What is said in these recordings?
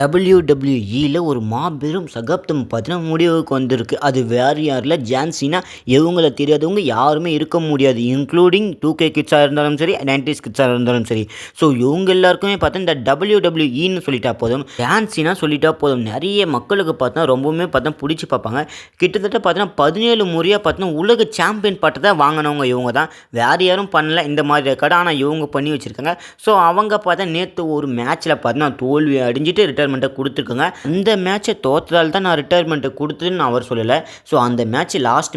WWE ஒரு மாபெரும் சகாப்தம் பார்த்தீங்கன்னா முடிவுக்கு வந்திருக்கு. அது வேறு யாரும் இல்ல, ஜான் சீனா. இவங்கள தெரியாதவங்க யாருமே இருக்க முடியாது. இன்க்ளூடிங் 2K கிட்ஸாக இருந்தாலும் சரி, 90s கிட்ஸாக இருந்தாலும் சரி. ஸோ இவங்க எல்லாருக்குமே பார்த்தா இந்த WWEன்னு சொல்லிட்டா போதும், ஜான் சீனா சொல்லிட்டா போதும். நிறைய மக்களுக்கு பார்த்தா ரொம்பவுமே பார்த்தா பிடிச்சி பார்ப்பாங்க. கிட்டத்தட்ட பார்த்தீங்கன்னா 17 முறையாக பார்த்தீங்கன்னா உலக சாம்பியன் பட்டத்தை வாங்கினவங்க இவங்க தான். வேறு யாரும் பண்ணல இந்த மாதிரி ரெக்கார்டு. ஆனால் இவங்க பண்ணி வச்சுருக்காங்க. ஸோ அவங்க பார்த்தா நேற்று ஒரு மேட்ச்சில் பார்த்தீங்கன்னா தோல்வி அடைஞ்சிட்டு ரிட்டையர்மெண்ட்டை கொடுத்துருக்காங்க. அந்த மேட்ச்சை தோற்றதால் தான் நான் ரிட்டையர்மெண்ட்டை கொடுத்ததுன்னு அவர் சொல்லலை. ஸோ அந்த மேட்ச் லாஸ்ட்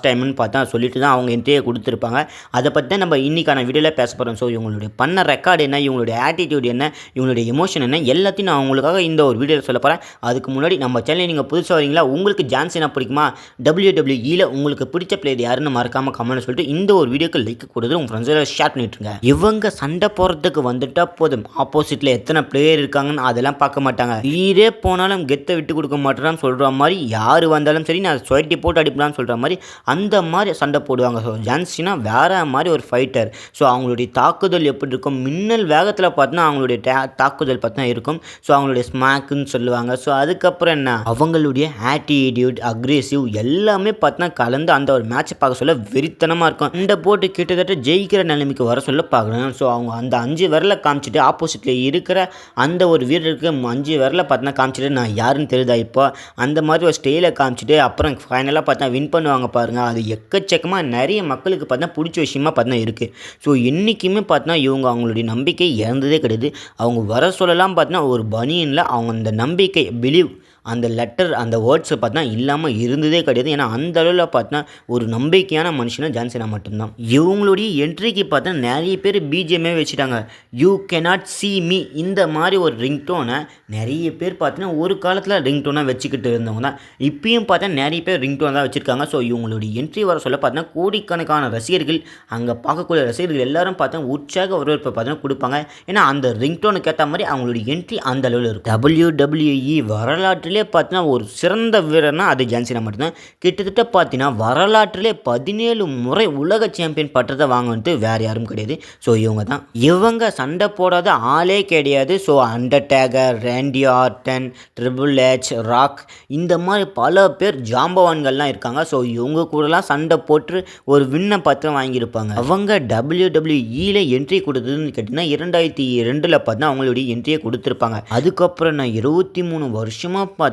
டைம்னு பார்த்தா சொல்லிட்டு தான் அவங்க என்ட்ரியை கொடுத்துருப்பாங்க. அதை பற்றி தான் நம்ம இன்றைக்கான வீடியோவில் பேச போகிறோம். ஸோ இவங்களுடைய பண்ண ரெக்கார்டு என்ன, இவங்களுடைய ஆட்டிடியூட் என்ன, இவங்களுடைய எமோஷன் என்ன, எல்லாத்தையும் நான் உங்களுக்காக இந்த ஒரு வீடியோவில் சொல்ல போகிறேன். அதுக்கு முன்னாடி நம்ம சேனல் நீங்கள் புதுசாக வரீங்களா, உங்களுக்கு ஜான் சீனா பிடிக்குமா, WWEயில் உங்களுக்கு பிடிச்ச பிளேயர் யாருன்னு மறக்காமல் கமெண்ட் சொல்லிட்டு இந்த ஒரு வீடியோக்கு லைக் கொடுத்து உங்கள் ஃப்ரெண்ட்ஸோட ஷேர் பண்ணிட்டுருங்க. இவங்க சண்டை போகிறதுக்கு வந்துட்டால் போதும், ஆப்போசிட்டில் எத்தனை பிளேயர் இருக்காங்கன்னு அதெல்லாம் பார்க்க மாட்டாங்க. வீரே போனாலும் கெத்தை விட்டு கொடுக்க மாட்டேறான்னு சொல்கிற மாதிரி, யார் வந்தாலும் சரி நான் சொயட்டி போட்டு அடிப்பலான்னு சொல்கிற மாதிரி அந்த மாதிரி சண்டை போடுவாங்க. ஸோ ஜான் சீனா வேறு மாதிரி ஒரு ஃபைட்டர். ஸோ அவங்களுடைய தாக்குதல் எப்படி இருக்கும், மின்னல் வேகத்தில் பார்த்தீங்கன்னா அவங்களுடைய தாக்குதல் பார்த்தீங்கன்னா இருக்கும். ஸோ அவங்களுடைய ஸ்மாக்குன்னு சொல்லுவாங்க. ஸோ அதுக்கப்புறம் என்ன, அவங்களுடைய ஆட்டிடியூட், அக்ரெசிவ் எல்லாமே பார்த்தீங்கன்னா கலந்து அந்த ஒரு மேட்சை பார்க்க சொல்ல வெறித்தனமாக இருக்கும். இந்த போட்டு கிட்டத்தட்ட ஜெயிக்கிற நிலைமைக்கு வர சொல்ல பார்க்குறேன். ஸோ அவங்க அந்த 5 விரலை காமிச்சிட்டு ஆப்போசிட்டில் இருக்கிற அந்த ஒரு வீரருக்கு 5 விரலை பார்த்தா காமிச்சிட்டு நான் யாருன்னு தெரியுதா இப்போ, அந்த மாதிரி ஒரு ஸ்டைலை காமிச்சிட்டு அப்புறம் ஃபைனலாக பார்த்தா வின் பண்ணுவாங்க பாருங்கள். அது எக்கச்சக்கமாக நிறைய மக்களுக்கு பார்த்தா பிடிச்ச விஷயமா பார்த்தா இருக்குது. ஸோ என்றைக்குமே பார்த்தா இவங்க அவங்களுடைய நம்பிக்கை இறந்ததே கிடையாது. அவங்க வர சொல்லலாம் பார்த்தா ஒரு பனியனில் அவங்க அந்த நம்பிக்கை பிலீவ் அந்த லெட்டர் அந்த வேர்ட்ஸை பார்த்தா இல்லாமல் இருந்ததே கிடையாது. ஏன்னா அந்த அளவில் பார்த்தா ஒரு நம்பிக்கையான மனுஷனா ஜான் சீனா மட்டும்தான். இவங்களுடைய என்ட்ரிக்கு பார்த்தா நிறைய பேர் பிஜிஎம்மே வச்சுட்டாங்க. யூ கேனாட் சி மீ இந்த மாதிரி ஒரு ரிங்டோனை நிறைய பேர் பார்த்தீங்கன்னா ஒரு காலத்தில் ரிங்டோனாக வச்சுக்கிட்டு இருந்தவங்க தான். இப்பயும் பார்த்தா நிறைய பேர் ரிங்டோன் தான் வச்சுருக்காங்க. ஸோ இவங்களுடைய என்ட்ரி வர சொல்ல பார்த்தீங்கன்னா கோடிக்கணக்கான ரசிகர்கள், அங்கே பார்க்கக்கூடிய ரசிகர்கள் எல்லாரும் பார்த்தா உற்சாக வரவேற்பை பார்த்தீங்கன்னா கொடுப்பாங்க. ஏன்னா அந்த ரிங்டோனுக்கு ஏற்ற மாதிரி அவங்களுடைய என்ட்ரி அந்த அளவில் இருக்கும். WWE வரலாற்றில் பார்த்தீங்கன்னா ஒரு சிறந்த வீரர்னா அது ஜான் சீனா மட்டும்தான். கிட்டத்தட்ட பார்த்தீங்கன்னா வரலாற்றிலே 17 முறை உலக சாம்பியன் பட்டத்தை வாங்கினது வேறு யாரும் கிடையாது. ஸோ இவங்க தான். இவங்க சண்டை போடாத ஆளே கிடையாது. So Undertaker, Randy Orton, Triple H, Rock இந்த மாதிரி பல பேர் ஜாம்பவான்கள்லாம் இருக்காங்க. ஸோ இவங்க கூடலாம் சண்டை போட்டு ஒரு வின்னை பத்திரம் வாங்கியிருப்பாங்க. அவங்க WWEயில் என்ட்ரி கொடுத்ததுன்னு கேட்டிங்கன்னா 2002 பார்த்தீங்கன்னா அவங்களுடைய என்ட்ரியை கொடுத்துருப்பாங்க. அதுக்கப்புறம் நான் 23 வருஷமாக பார்த்தீங்கன்னா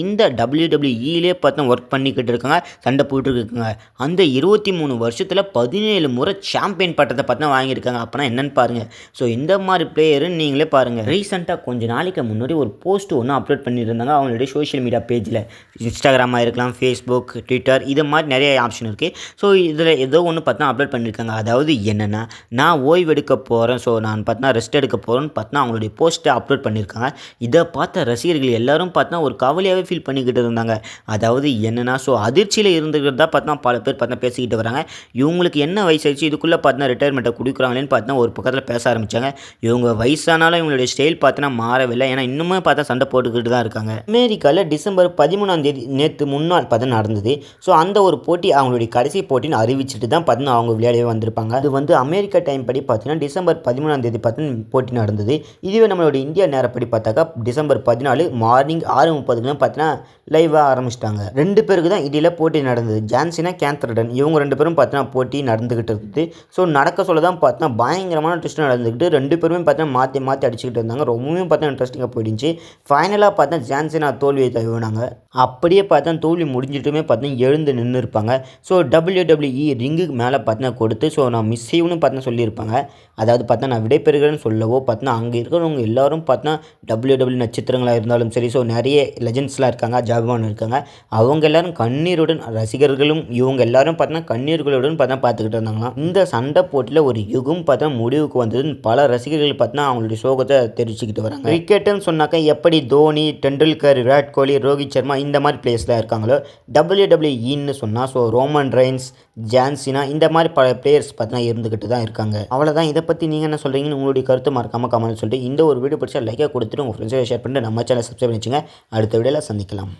இந்த WWEயிலே பார்த்தா ஒர்க் பண்ணிக்கிட்டு இருக்காங்க, சண்டை போட்டுருக்காங்க. அந்த 23 வருஷத்தில் 17 முறை சாம்பியன் பட்டத்தை பார்த்தா வாங்கியிருக்காங்க. அப்போனா என்னன்னு பாருங்கள். ஸோ இந்த மாதிரி பிளேயருன்னு நீங்களே பாருங்கள். ரீசெண்டாக கொஞ்ச நாளைக்கு முன்னாடி ஒரு போஸ்ட் ஒன்று அப்லோட் பண்ணியிருந்தாங்க அவங்களுடைய சோஷியல் மீடியா பேஜில். இன்ஸ்டாகிராமாக இருக்கலாம், ஃபேஸ்புக், ட்விட்டர், இது மாதிரி நிறைய ஆப்ஷன் இருக்குது. ஸோ இதில் ஏதோ ஒன்று பார்த்தா அப்லோட் பண்ணியிருக்காங்க. அதாவது என்னென்னா, நான் ஓய்வு எடுக்க போகிறேன், ஸோ நான் பார்த்தா ரெஸ்ட் எடுக்க போகிறேன்னு பார்த்தா அவங்களுடைய போஸ்ட்டை அப்லோட் பண்ணியிருக்காங்க. இதை பார்த்த ரசிகர்கள் எல்லாரும் பார்த்தா ஒரு கவலையாகவே ஃபீல் பண்ணிக்கிட்டு இருந்தாங்க. அதாவது என்னென்னா, ஸோ அதிர்ச்சியில் இருந்துக்கிறதா பார்த்தா பல பேர் பார்த்தா பேசிக்கிட்டு வராங்க. இவங்களுக்கு என்ன வயசாகிடுச்சு, இதுக்குள்ளே பார்த்தா ரிட்டையர்மெண்ட்டை கொடுக்குறாங்களேன்னு பார்த்தா ஒரு பக்கத்தில் பேச ஆரம்பித்தாங்க. இவங்க வயசானாலும் இவங்களுடைய ஸ்டைல் பார்த்தா மாறவில்லை. ஏன்னா இன்னுமே பார்த்தா சண்டை போட்டுக்கிட்டு தான் இருக்காங்க. அமெரிக்காவில் டிசம்பர் 13 நேற்று முன்னாள் பார்த்தா நடந்தது. ஸோ அந்த ஒரு போட்டி அவங்களுடைய கடைசி போட்டின்னு அறிவிச்சிட்டு தான் பார்த்தீங்கன்னா அவங்க விளையாடவே வந்திருப்பாங்க. அது வந்து அமெரிக்கா டைம் படி பார்த்தீங்கன்னா டிசம்பர் 13 பார்த்தீங்கன்னா போட்டி நடந்தது. இதுவே நம்மளுடைய இந்தியா நேரப்படி பார்த்தாக்கா டிசம்பர் 14 மார்னிங் 6:30 பார்த்தீங்கன்னா லைவாக ஆரம்பிச்சிட்டாங்க. 2 பேருக்கு தான் இடையில போட்டி நடந்தது. ஜான் சீனா, கேந்தர்டன் இவங்க 2 பேரும் பார்த்தீங்கன்னா போட்டி நடந்துக்கிட்டு இருந்தது. ஸோ நடக்க சொல்ல தான் பார்த்தீங்கன்னா பயங்கரமான ட்விஸ்ட் நடந்துக்கிட்டு 2 பேருமே பார்த்தீங்கன்னா மாற்றி அடிச்சுக்கிட்டு இருந்தாங்க. ரொம்பவும் பார்த்தா இன்ட்ரெஸ்டிங்காக போயிடுச்சு. ஃபைனலாக பார்த்தா ஜான் சீனா தோல்வியை தழுவினாங்க. அப்படியே பார்த்தா தோல்வி முடிஞ்சிட்டுமே பார்த்தீங்கன்னா எழுந்து நின்று இருப்பாங்க. ஸோ WWE ரிங்குக்கு மேலே பார்த்தீங்கன்னா கொடுத்து ஸோ நான் மிஸ் செய்யணும்னு பார்த்தீங்கன்னா சொல்லியிருப்பாங்க. அதாவது பார்த்தா நான் விடைபெறுகிறேன்னு சொல்லவோ பார்த்தீங்கன்னா அங்கே இருக்கிறவங்க எல்லாரும் பார்த்தீங்கன்னா WWE நட்சத்திரங்களாக இருந்தாலும் சரி, ஸோ நிறைய லெஜெண்ட்ஸ்லாம் இருக்காங்க, ஜாபான் இருக்காங்க. அவங்க எல்லாரும் கண்ணீருடன், ரசிகர்களும் இவங்க எல்லாரும் பார்த்தீங்கன்னா கண்ணீர்களுடன் பார்த்துக்கிட்டு இருந்தாங்களாம். இந்த சண்டை போட்டியில் ஒரு யுகம் பார்த்தா முடிவுக்கு வந்தது. பல ரசிகர்கள் பார்த்தீங்கன்னா அவங்களுடைய சோகத்தை தெரிவிச்சுக்கிட்டு வராங்க. கிரிக்கெட்டுன்னு சொன்னாக்கா எப்படி தோனி, டெண்டுல்கர், விராட் கோலி, ரோஹித் சர்மா இந்த மாதிரி பிளேயர்ஸ்லாம் இருக்காங்களோ, WWEன்னு சொன்னால் so Roman reigns, John Cena இந்த மாதிரி பல பிளேயர்ஸ் பார்த்தீங்கன்னா இருந்துக்கிட்டு தான் இருக்காங்க. அவ்வளோதான். இதை பற்றி நீங்கள் என்ன சொல்கிறீங்கன்னு உங்களுடைய கருத்து மறக்காமல் கமெண்ட் சொல்லிட்டு இந்த ஒரு வீடியோ பிடிச்சா லைக்காக கொடுத்துட்டு உங்கள் ஃப்ரெண்ட்ஸை ஷேர் பண்ணிட்டு நம்ம சேனல் சப்ஸ்கிரைப் பண்ணிச்சுங்க. அடுத்த வீடியோவில் சந்திக்கலாம்.